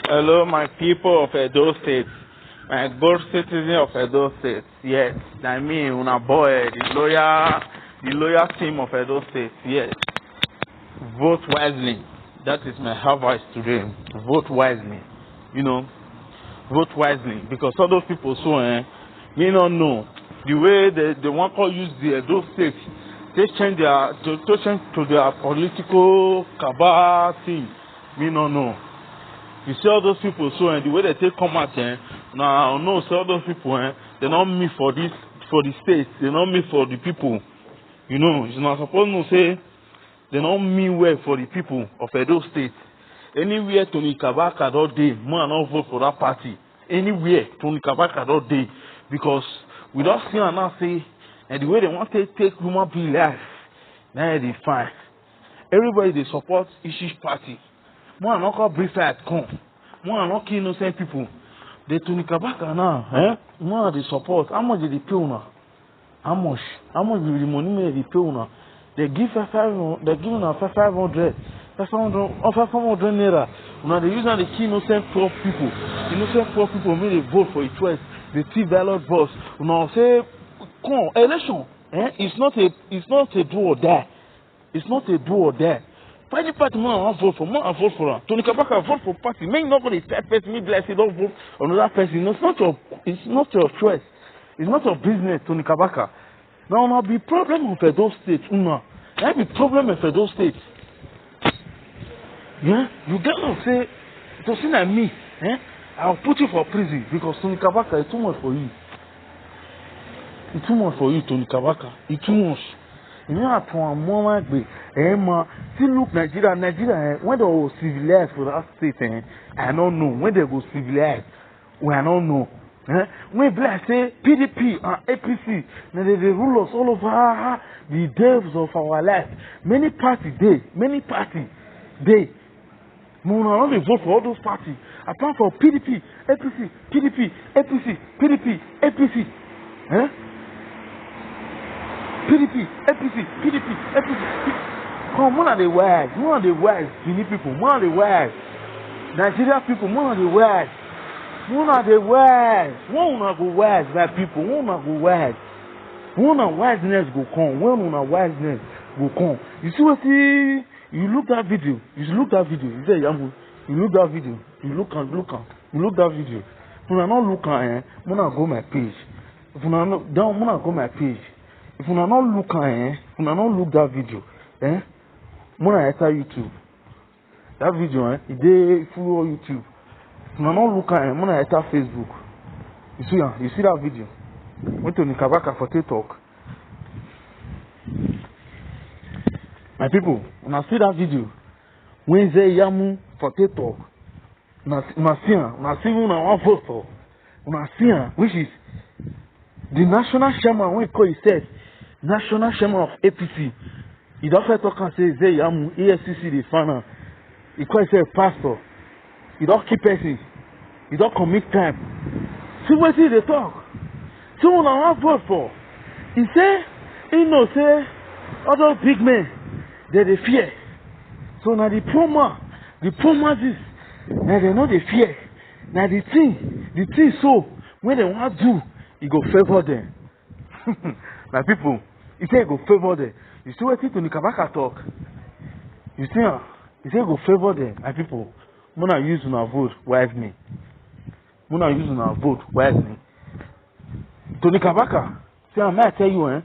Hello, my people of Edo State, my good citizen of Edo State. Yes, I mean, una boy, the loyal team of Edo State. Yes, vote wisely. That is my advice today. Vote wisely. You know, vote wisely because all those people may not know the way they want to use the Edo State. They change to change to their political cabal thing. Me not know. You see all those people the way they take come out now no see all those people they not me for this for the state, they not me for the people. You know, you're not supposed to say they not me well for the people of Edo State. Anywhere Tony Kabaka that day, man not vote for that party. Anywhere Tony Kabaka that day. Because we don't see and not say and the way they want to take human being life, now they fine. Everybody they support each party. More not call brief at come. More not kill innocent people. They Tony Kabaka now, more they support. How much did they pay now? How much? How much will the money they pay now? They give us 500. They give us 500. 500 naira. Now they use now the kill innocent poor people. Innocent poor people may they vote for a choice. They see ballot box. Now say, come election. It's not a do or die. It's not a do or die. Any party more vote for her. Tony Kabaka vote for party. May not go the third person, me bless you, don't vote for another person. It's not your choice. It's not your business, Tony Kabaka. Now be problem of Edo State. That be problem of Edo State. Yeah? You get to say to see like me, I'll put you for prison because Tony Kabaka is too much for you. It's too much for you, Tony Kabaka. It's too much. You know at one moment see look Nigeria when they go civilize for that state I don't know when they go civilize we I don't know when black say PDP and APC now they rule us all over the days of our life many parties they no they vote for all those parties apart from PDP APC PDP, come, one of the wise, Guinea people, one of the wise, Nigeria people, one of the wise, one of the wise, that people, one of the wise, one of wiseness go come, one of wiseness go come. You see what you look that video, you say, you look that video, you look that video. When I not look at it, when I go my page, when I go my page. If you not look that video, when I enter YouTube, that video, it dey full YouTube. If you not look at it, when I enter Facebook, you see that video. Went to Nikabaka for TikTok. My people, when I see that video, when they yamu for TikTok, when I see one vote for, when I see which is the national chairman when he call himself national chairman of APC. He don't talk and say Yamu EFCC the final. He call himself pastor. He don't keep person. He don't commit time. See what they talk. So when I vote for, he say say other big men they fear. So now the poor masses now they know they fear. Now the thing so when they want to do, he go favor them. My people, he say he go favor them. You see what Tony Kabaka talk? You see he say he go favor them. My people, Muna use una vote wisely. Tony Kabaka, see may I tell you,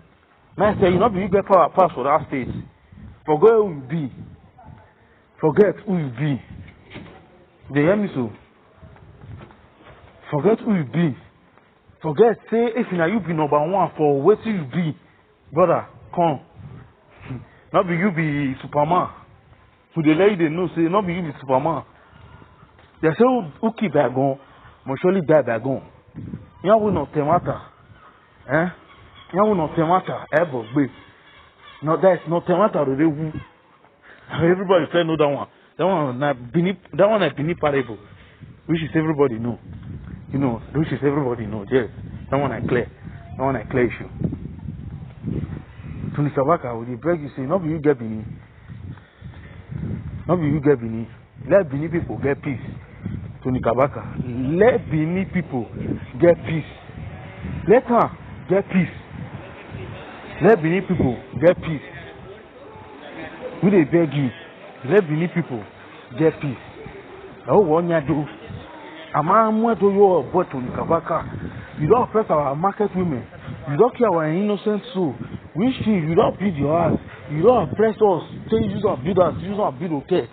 not be you get power pass for that state. Forget who you be. They hear me so? Forget who you be. Forget, say, if you be number one for what you be, brother, come. Not be you be Superman. To the lady they know, say, not be you be Superman. They say, who keep bagon, must surely die bagon. You will not temata. You will not temata, ever, babe. No, that's not temata, they woo. Everybody say no that one. That one is Bini parable. Which is everybody know. You know, which is everybody know, yes. That one I clear issue. Tony Kabaka, will you beg you say, not be you get Bini. Let Bini people get peace. Tony Kabaka. Let Benin people get peace. Let her get peace. Let Benin people get peace. We dey beg you. Let Benin people get peace. Oh, one year do. Amamwe do your boy Tony Kabaka. You don't oppress our market women. You don't care our innocent soul. We feel you don't build your house. You don't oppress us. Say you don't build us. You don't build okay.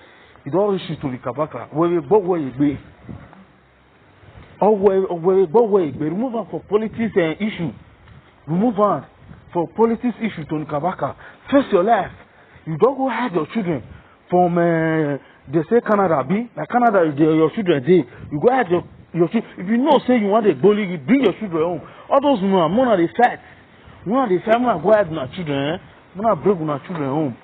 You don't reach to the Kabaka. Where we go where you be. Or where we go where you be. Remove her for politics and issue. Remove her for politics issue to the Kabaka. Face your life. You don't go hide your children from they say Canada be like Canada your children dey. You go hide your children. If you know say you want a bully, you bring your children home. All those men, more they fight. More they fight. More go hide my children. More break my children home.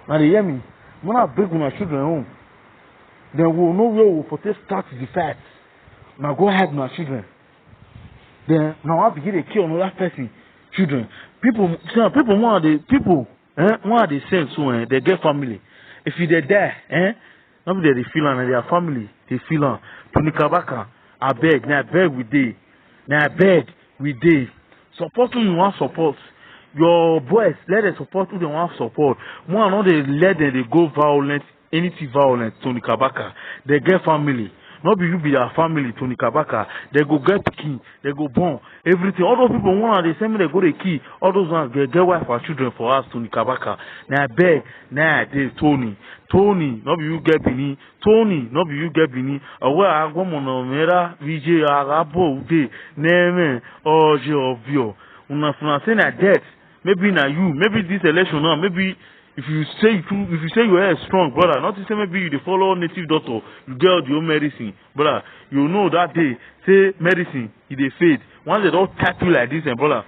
Now they hear me. More break my children home. Then we will know where we will start the fight. Now go hide my children. Then now I begin to kill another person. Children. People more they people. More they send so they get family. If you die, nobody they feel and their family they feel on. Tony Kabaka, I beg we dey. Now I beg we dey. Support who you want support. Your boys let them support who they want support. More not they let them they go violent, anything violent. Tony Kabaka, they get family. Not be you be their family, Tony Kabaka. They go get king, they go born, everything. All those people want they send me they go the key. All those ones get wife or children for us, Tony Kabaka. Now beg, now they Tony, not be you get Bini. Tony, not be you get Bini. Away I go monomera, VJ Arabo de name or Jovio. Una say na death. Maybe na you, maybe this election now, maybe. If you say your hair is strong, brother, not to say maybe you follow native doctor, you get your medicine, brother. You know that day, say medicine, it dey fade. Once they don't tap you like this, and brother,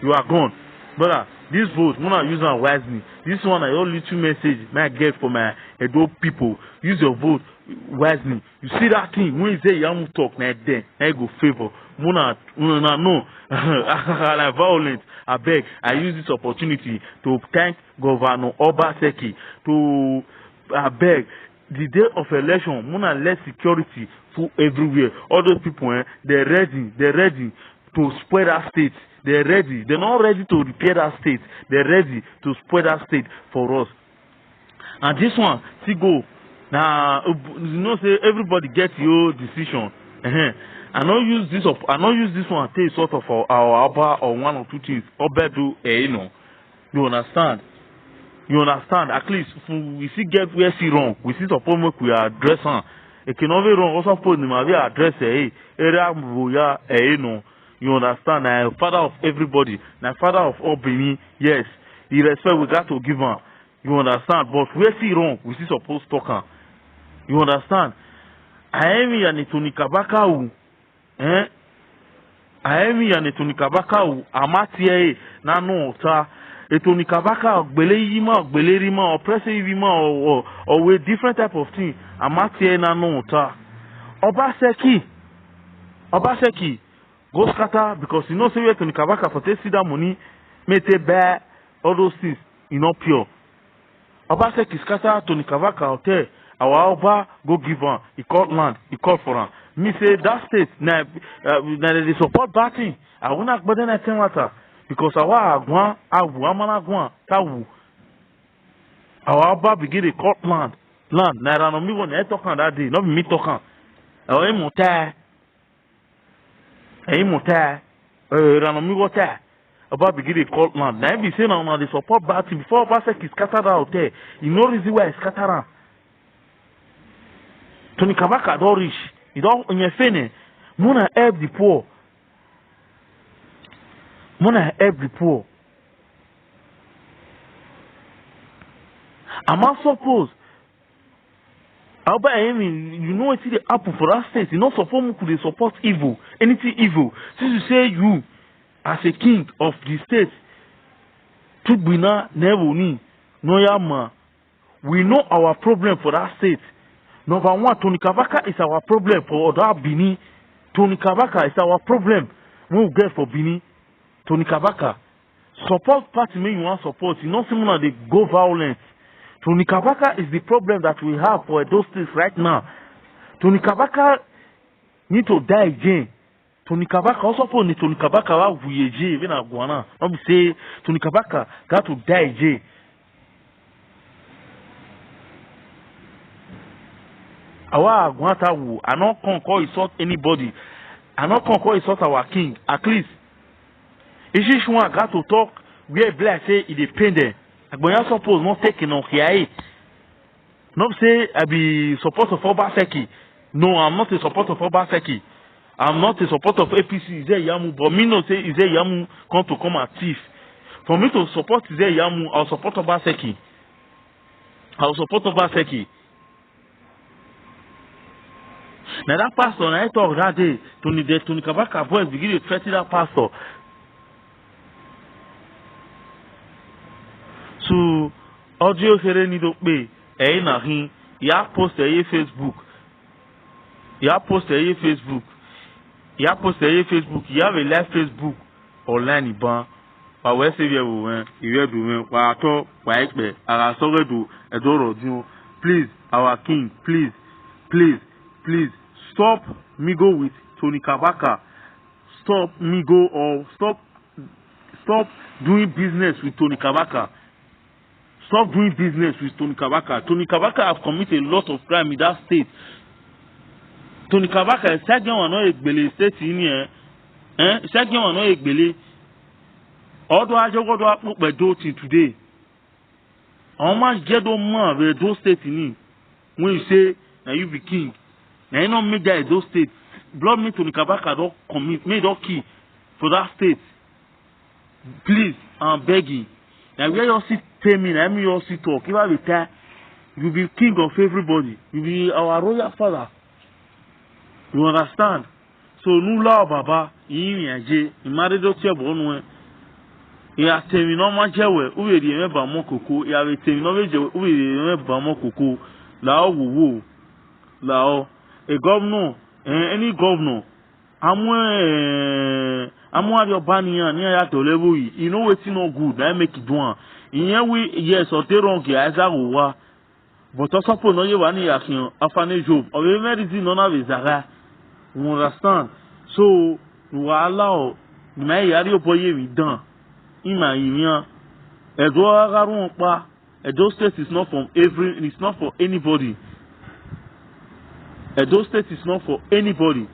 you are gone, brother. This vote, I'm not using wisely. This one, I only two message I get for my adult people. Use your vote wisely. You see that thing when you say you want to talk, now then, I go favor. No, like violent. I beg. I use this opportunity to thank Governor Obaseki to beg. The day of election, Muna less security for everywhere. All those people, they're ready to spread our state. They're ready. They're not ready to repair that state. They're ready to spread that state for us. And this one, see go. Now, you know, say everybody get your decision. I don't use this one to take sort of our Abba or one or two things. Oba do you understand? You understand? At least if we see get where see wrong, we see suppose make we address her. It cannot be wrong. Also, put them address area no. You understand? Now, father of everybody, now father of all Benin. Yes, the respect we got to give her. You understand? But where see wrong, we see suppose talk her. You understand? I am here and Tony Kabaka. Aemi ya Tony Kabaka amatie na no ta Tony Kabaka gbele yima gbele rima oppressive yima or with different type of thing amatie na no ta Obaseki go scatter because you know say where Tony Kabaka for take see that money make buy all those things pure. Obaseki scatter Tony Kabaka hotel our Oba go give her he called land he called for her. Me say that state na they support that thing. I wanna go there and matter because our agwan awu amana agwan tawu. Our Oba begin the court land na rano me want to talk on that day not me talking. Our mota rano me water. Oba begin the court land. Now be say now they support that thing before Oba say he scattered out there. You know reason why he scattered. Tony Kabaka don't reach. You don't on your fene. Muna help the poor. I'm not suppose. I'll buy you know it's the apple for that state. You know support me could support evil. Anything evil. Since you say you as a king of the state to bina never ni no yama. We know our problem for that state. Number one, Tony Kabaka is our problem for that Bini. Tony Kabaka is our problem. We get for Bini. Tony Kabaka. Support party me you want support. You know someone they go violent. Tony Kabaka is the problem that we have for those states right now. Tony Kabaka need to die again. Tony Kabaka also put Tony Kabaka wa vuyeje even agwana. Not be say Tony Kabaka got to die again. Our agwanta wu, I not conquer insult anybody. I not conquer insult our king. At least, if you want got to talk, we are blessed say it depend there. Agbonya suppose not taking on here. Not say I be support of Obaseki. No, I'm not a supporter of Obaseki. I'm not a supporter of APC. Ize Yamu, but me no say Ize Yamu come and thief. For me to support Ize Yamu, I'll support Obaseki. I'll support Obaseki. Now that pastor, I talk that day, Tony Kabaka boys begin to threaten that pastor. So, audio here need to pay. Na him, ya post Facebook. Ya post Facebook. Ya post Facebook. You have a live Facebook online ban. But we say we do wa to wa ekpe. Ara so do edoro dio. Please, our king, please, stop me go with Tony Kabaka. Stop me go or stop doing business with Tony Kabaka. Stop doing business with Tony Kabaka. Tony Kabaka have committed a lot of crime in that state. Tony Kabaka is second one no egbele state in here. Second one no egbele. Odo ajogodo apope do till today. How much get do man we do state in when you say now you be king. Now you not make that those states. Blood me Tony Kabaka don't commit, made don't key for that state. Please, I'm begging. Now where you sit tell me, let me also talk. If I retire, you be king of everybody. You be our royal father. You understand? So nous là baba, il y a j'ai, il m'a dit d'autres bonnes. Il a terminé ma jewe, où il y a pas mon coco, il avait terminé jewe, où il y a pas mon coco. Là où, là a governor, any governor, à moins de banian, near ya to level, you know it's no good, I make it one. Here we yes or they wrong here as I will. But also for no one here after job or everything none of Zara. You understand? So we allow my area boy we done. In my union, Edo State is not from it's not for anybody. Edo State is not for anybody.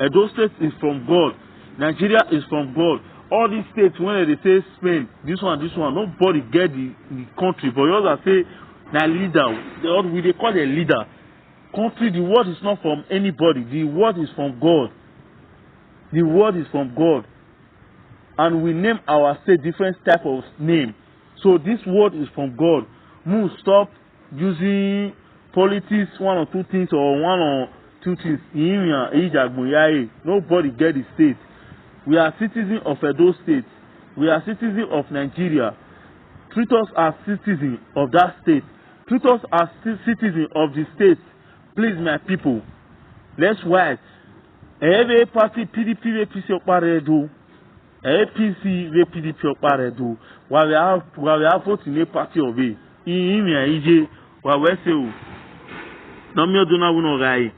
Edo State is from God. Nigeria is from God. All these states, when they say Spain, this one, nobody get the country. But you also say, now leader, they call a leader. Country, the word is not from anybody. The word is from God. The word is from God. And we name our state different type of name. So this word is from God. Move, stop using politics, one or two things, or one or two things. Nobody get the state. We are citizens of Edo State. We are citizens of Nigeria. Treat us as citizens of that state. Treat us as citizens of the state. Please, my people, let's write. Every party PDP APC Oparedo. APC PDP Oparedo. While we are voting a party of it. In Ije, while we say, no me do not know.